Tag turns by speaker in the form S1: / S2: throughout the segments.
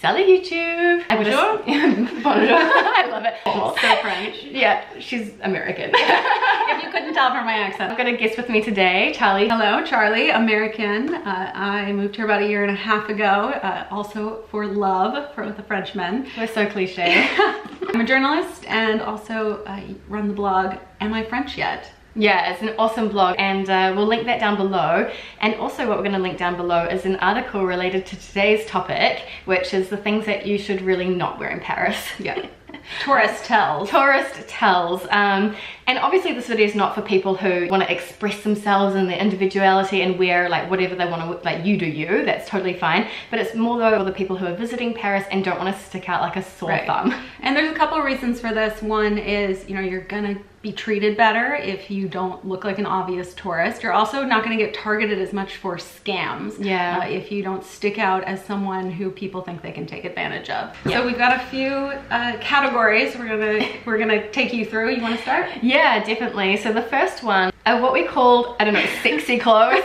S1: Salut YouTube!
S2: Bonjour!
S1: Bonjour! I love it.
S2: So French.
S1: Yeah, she's American.
S2: If you couldn't tell from my accent.
S1: I've got a guest with me today, Charlie.
S2: Hello, Charlie, American. I moved here about 1.5 years ago, also for love with a Frenchman.
S1: We're so cliche.
S2: I'm a journalist and also run the blog Am I French Yet?
S1: Yeah, it's an awesome blog, and we'll link that down below. And also what we're going to link down below is an article related to today's topic, which is the things that you should really not wear in Paris.
S2: Yeah. Tourist tells.
S1: Tourist tells. And obviously this video is not for people who want to express themselves in their individuality and wear like whatever they want to, like you do you, that's totally fine. But it's more though for the people who are visiting Paris and don't want to stick out like a sore thumb.
S2: And there's a couple of reasons for this. One is, you know, you're gonna be treated better if you don't look like an obvious tourist. You're also not gonna get targeted as much for scams.
S1: Yeah.
S2: If you don't stick out as someone who people think they can take advantage of. Yeah. So we've got a few categories we're gonna take you through. You wanna start?
S1: Yeah, definitely. So the first one are what we called, I don't know, sexy clothes,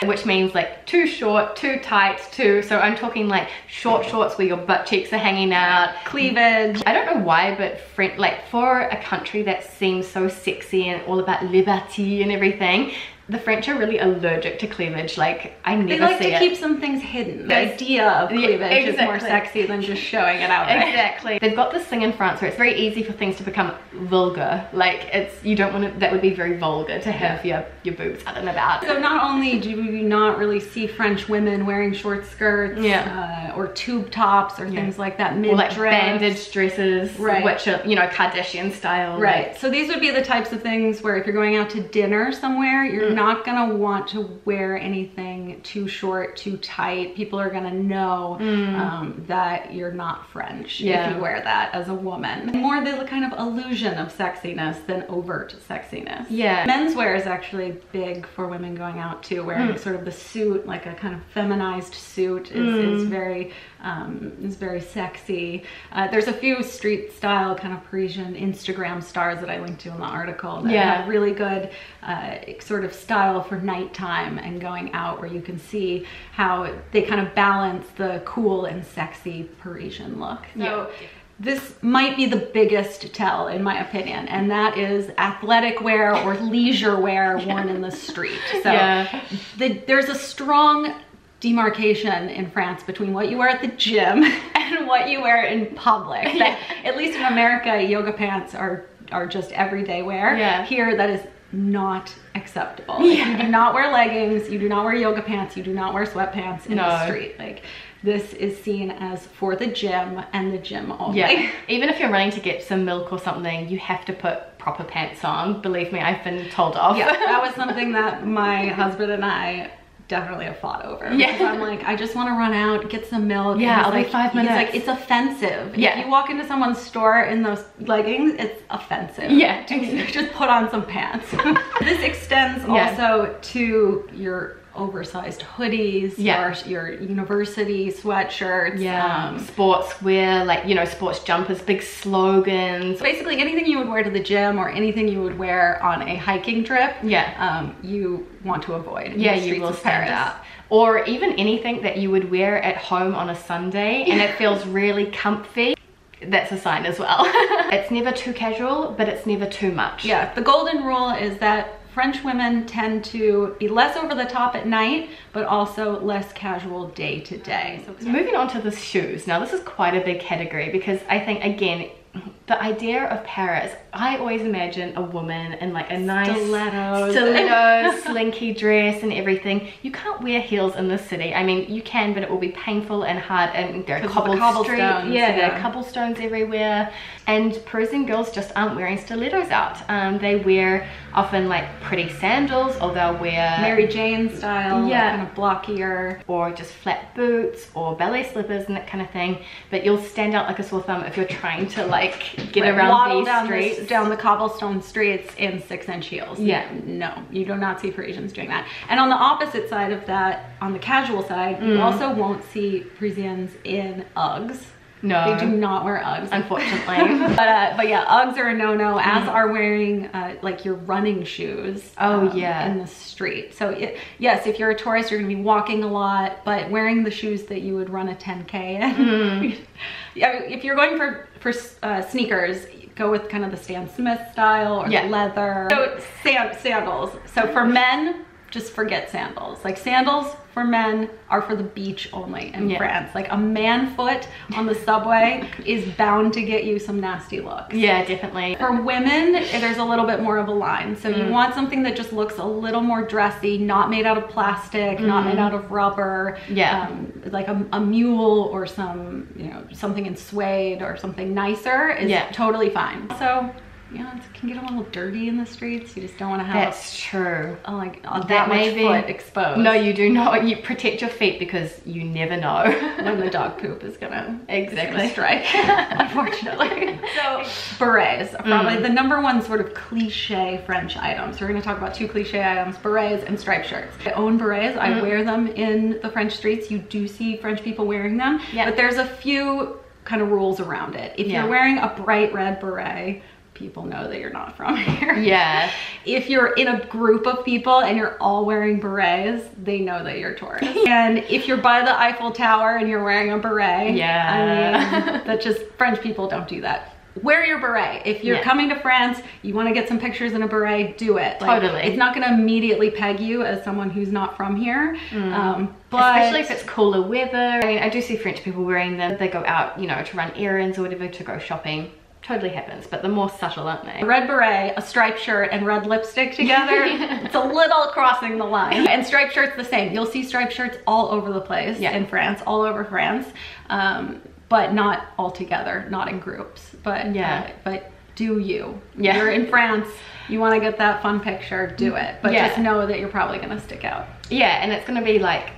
S1: which means like too short, too tight, so I'm talking like short shorts where your butt cheeks are hanging out,
S2: cleavage.
S1: I don't know why, but like for a country that seems so sexy and all about liberty and everything, the French are really allergic to cleavage. Like, I never see it.
S2: They like to keep some things hidden. The idea of cleavage is more sexy than just showing it out there.
S1: Exactly. They've got this thing in France where it's very easy for things to become vulgar. Like, you don't want to, that would be very vulgar to have your boobs out and about.
S2: So not only do you not really see French women wearing short skirts or tube tops or things like that, mid-dress.
S1: Or like bandage dresses, which are, you know, Kardashian style.
S2: Right. So these would be the types of things where if you're going out to dinner somewhere, you're not gonna want to wear anything too short, too tight. People are gonna know that you're not French if you wear that as a woman. More the kind of illusion of sexiness than overt sexiness. Yeah. Menswear is actually big for women going out too, wearing sort of the suit, like a kind of feminized suit is very sexy. There's a few street style kind of Parisian Instagram stars that I linked to in the article that have really good sort of style for nighttime and going out, where you can see how they kind of balance the cool and sexy Parisian look. So this might be the biggest tell in my opinion, and that is athletic wear or leisure wear worn in the street. So there's a strong demarcation in France between what you wear at the gym and what you wear in public. That, at least in America, yoga pants are just everyday wear. Here, that is not acceptable. You do not wear leggings, you do not wear yoga pants, you do not wear sweatpants in the street. Like, this is seen as for the gym and the gym only. Even if you're running to get some milk or something, you have to put proper pants on. Believe me, I've been told off. That was something that my husband and I definitely have fought over. Because I'm like, I just want to run out, get some milk.
S1: I'll be 5 minutes.
S2: He's like, it's offensive. If you walk into someone's store in those leggings, it's offensive. Just put on some pants. This extends also to your oversized hoodies, your university sweatshirts,
S1: sportswear, like, you know, sports jumpers, big slogans.
S2: Basically anything you would wear to the gym or anything you would wear on a hiking trip, you want to avoid.
S1: You will stand out. Or even anything that you would wear at home on a Sunday and it feels really comfy. That's a sign as well. It's never too casual, but it's never too much. The golden rule is that French women tend to be less over the top at night, but also less casual day to day. So moving on to the shoes. Now this is quite a big category because I think, again, the idea of Paris, I always imagine a woman in like a nice stilettos, slinky dress and everything. You can't wear heels in this city. I mean, you can, but it will be painful and hard, and there are cobblestones. There are cobblestones everywhere. And Parisian girls just aren't wearing stilettos out. They wear often like pretty sandals, or they'll wear
S2: Mary Jane style, kind of blockier,
S1: or just flat boots or ballet slippers and that kind of thing. But you'll stand out like a sore thumb if you're trying to like get around these streets.
S2: Down the cobblestone streets in 6-inch heels. No, you do not see Parisians doing that. And on the opposite side of that, on the casual side, you also won't see Parisians in Uggs.
S1: No.
S2: They do not wear Uggs,
S1: unfortunately.
S2: but yeah, Uggs are a no-no, as are wearing like your running shoes in the street. So yes, if you're a tourist, you're gonna be walking a lot, but wearing the shoes that you would run a 10K in. If you're going for sneakers, go with kind of the Stan Smith style or the leather. So sandals. So for men, just forget sandals. Like sandals for men are for the beach only in France. Like a man foot on the subway is bound to get you some nasty looks.
S1: Yeah, definitely.
S2: For women, there's a little bit more of a line. So you want something that just looks a little more dressy, not made out of plastic, not made out of rubber. Yeah. Like a mule or some, you know, something in suede or something nicer is totally fine. So, you know, it can get a little dirty in the streets. You just don't want to have
S1: That's true.
S2: That much foot exposed.
S1: No, you do not. You protect your feet because you never know
S2: when the dog poop is gonna strike.
S1: Unfortunately.
S2: So berets are probably the number one sort of cliche French item. So we're gonna talk about two cliche items: berets and striped shirts. I own berets. I wear them in the French streets. You do see French people wearing them, but there's a few kind of rules around it. If you're wearing a bright red beret, people know that you're not from here. Yeah. If you're in a group of people and you're all wearing berets, they know that you're tourists. And if you're by the Eiffel Tower and you're wearing a beret, I mean, that's just, French people don't do that. Wear your beret. If you're coming to France, you want to get some pictures in a beret, do it. Like, totally. It's not going to immediately peg you as someone who's not from here. But
S1: especially if it's cooler weather. I mean, I do see French people wearing them. They go out, you know, to run errands or whatever, to go shopping. Totally happens, but they're more subtle, aren't they?
S2: A red beret, a striped shirt, and red lipstick together, it's a little crossing the line. And striped shirts the same. You'll see striped shirts all over the place in France, all over France, but not all together, not in groups. But but do you? You're in France, you want to get that fun picture, do it. But just know that you're probably going to stick out.
S1: Yeah, and it's going to be like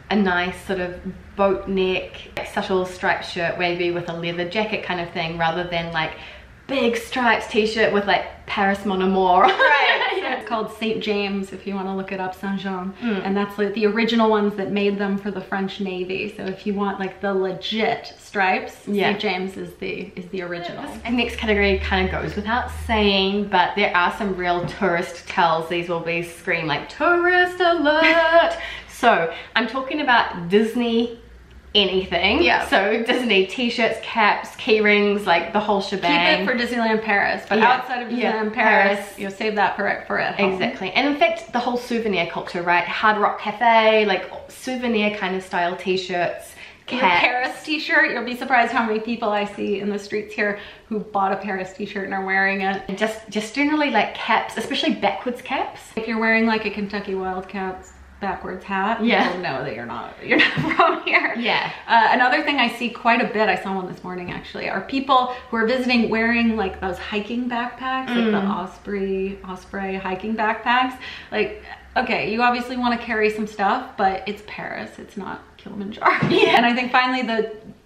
S1: a nice sort of boat neck, subtle striped shirt, maybe with a leather jacket kind of thing, rather than like big stripes t-shirt with like Paris Mon Amour.
S2: Right. It's called St. James, if you want to look it up, Saint Jean. And that's like the original ones that made them for the French Navy. So if you want like the legit stripes, St. James is the original.
S1: This next category kind of goes without saying, but there are some real tourist tells. These will be scream like tourist alert. So I'm talking about Disney anything. So Disney t-shirts, caps, key rings, like the whole shebang.
S2: Keep it for Disneyland Paris, but outside of Disneyland Paris, you'll save that for at home.
S1: Exactly. And in fact, the whole souvenir culture, right? Hard Rock Cafe, like souvenir kind of style t-shirts.
S2: Your Paris t-shirt, you'll be surprised how many people I see in the streets here who bought a Paris t-shirt and are wearing it.
S1: And just generally like caps, especially backwards caps.
S2: If you're wearing like a Kentucky Wildcats backwards hat, people know that you're not from here. Another thing I see quite a bit, I saw one this morning actually, are people who are visiting wearing like those hiking backpacks, like the Osprey hiking backpacks. Like, okay, you obviously want to carry some stuff, but it's Paris, it's not Kilimanjaro. And I think finally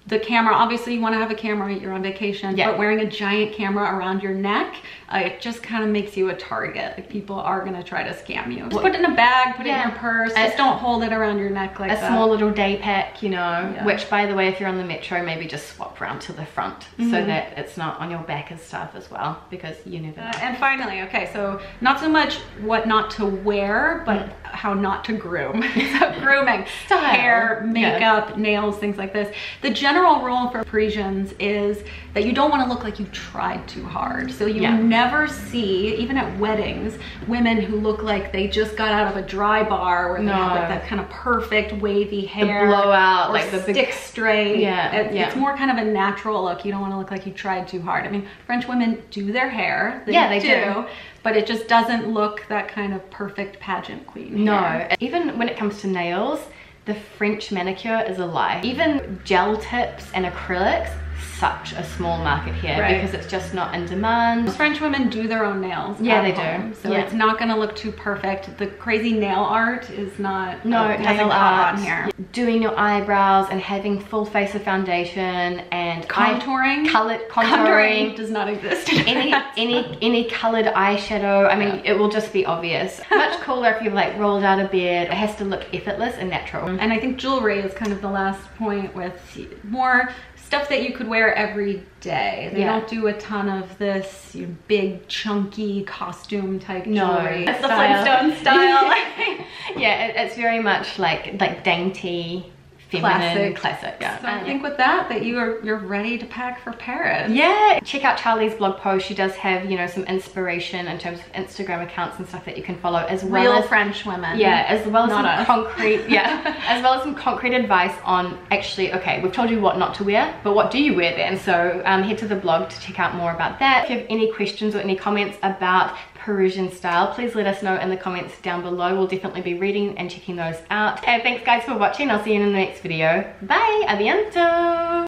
S2: the camera, obviously you want to have a camera, you're on vacation, but wearing a giant camera around your neck, it just kind of makes you a target. Like people are going to try to scam you. Just put it in a bag, put it in your purse, just don't hold it around your neck like that.
S1: A small little day pack, you know, which by the way, if you're on the metro, maybe just swap around to the front so that it's not on your back and stuff as well, because you never know.
S2: And finally, okay, so not so much what not to wear, but how not to groom. So grooming, hair, makeup, nails, things like this. The general rule for Parisians is that you don't want to look like you tried too hard. So you never see, even at weddings, women who look like they just got out of a dry bar where they have like that kind of perfect wavy hair.
S1: The blowout,
S2: or
S1: like the
S2: stick straight. It's more kind of a natural look. You don't want to look like you tried too hard. I mean, French women do their hair. They do. But it just doesn't look that kind of perfect pageant queen hair.
S1: No, even when it comes to nails, the French manicure is a lie. Even gel tips and acrylics, such a small market here because it's just not in demand.
S2: French women do their own nails.
S1: They do.
S2: So it's not going to look too perfect. The crazy nail art is not
S1: nail art on here. Doing your eyebrows and having full face of foundation and
S2: contouring.
S1: Contouring
S2: does not exist.
S1: any colored eyeshadow. I mean, it will just be obvious. Much cooler if you've like rolled out of bed. It has to look effortless and natural.
S2: And I think jewelry is kind of the last point, with more stuff that you could wear every day. They don't do a ton of this big, chunky costume type jewelry.
S1: It's
S2: the Flintstone style.
S1: Yeah, it's very much like dainty, feminine, classic. Yeah.
S2: So I think with that you're ready to pack for Paris.
S1: Yeah, check out Charlie's blog post. She does have, you know, some inspiration in terms of Instagram accounts and stuff that you can follow, as well as
S2: French women.
S1: Yeah, as well as some
S2: us.
S1: concrete, as well as some concrete advice on actually, okay, we've told you what not to wear, but what do you wear then? So head to the blog to check out more about that. If you have any questions or any comments about Parisian style, please let us know in the comments down below. We'll definitely be reading and checking those out. And thanks guys for watching. I'll see you in the next video. Bye, a bientôt.